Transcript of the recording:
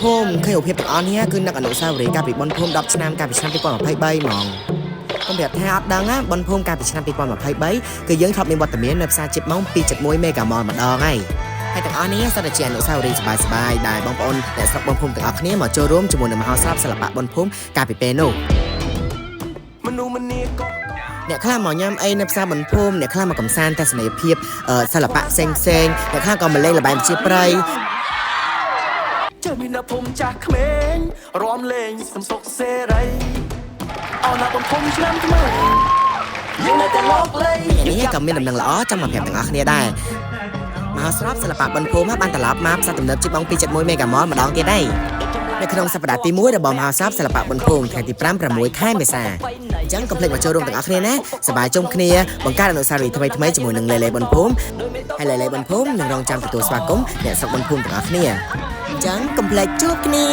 ភូមិឃើញរូបភាពទាំងអស់នេះគឺនឹកអនុស្សាវរីយ៍កាលពីបុណ្យភូមិ10ឆ្នាំកាលពីឆ្នាំ2023ហ្មងខ្ញុំប្រាប់ថាអត់ដឹងណាបុណ្យភូមិកាលពីឆ្នាំ2023គឺយើងធ្លាប់មានវត្តមាននៅផ្សារជាតិម៉ោង 2.1 មេហ្គាម៉លម្ដងហើយទាំងអស់នេះសិតតែជាអនុស្សាវរីយ៍សប្បាយៗដែលបងប្អូនអ្នកស្រុកបុណ្យភូមិទាំងអស់គ្នាមកចូលរួមជាមួយនឹងមហោស្រពសិល្បៈបុណ្យភូមិកាលពីពេលនោះអ្នកខ្លះមកញ៉ាំអីនៅផ្សារបុណ្យភូមិអ្នកខ្លះមកកំសាន្តទស្សនីយភាពសិល្បៈផ្សេងៗអ្នកខ្លះក៏មកលេងល្បែងប្រជាប្រិយចាំមានភូមិចាស់ក្មេងរំលេងសំសុកសេរីអរណាបុណ្យភូមិឆ្នាំថ្មីយើងនៅតែលោកលេងនេះក៏មានដំណឹងល្អចាំមកប្រាប់ទាំងអស់គ្នាដែរមហោស្រពសិល្បៈបុណ្យភូមិបានត្រឡប់មកផ្សារទំនើបជិះបង 2.1 មេហ្គាម៉លម្ដងទៀតហើយនៅក្នុងសប្តាហ៍ទី1របស់មហោស្រពសិល្បៈបុណ្យភូមិថ្ងៃទី5-6 ខែមេសាអញ្ចឹងកុំភ្លេចមកចូលរួមទាំងអស់គ្នាណាសប្បាយជុំគ្នាបង្កើតអនុស្សាវរីយ៍ថ្មីៗជាមួយនឹងលេលេបុណ្យភូមិហើយលេលេបុណ្យភូមិនឹងរងចាំទទួលស្វាគមន៍អ្នកស្រុកបុណ្យភូមិទាំងអស់គ្នាអញ្ចឹងកុំភ្លេចជួបគ្នា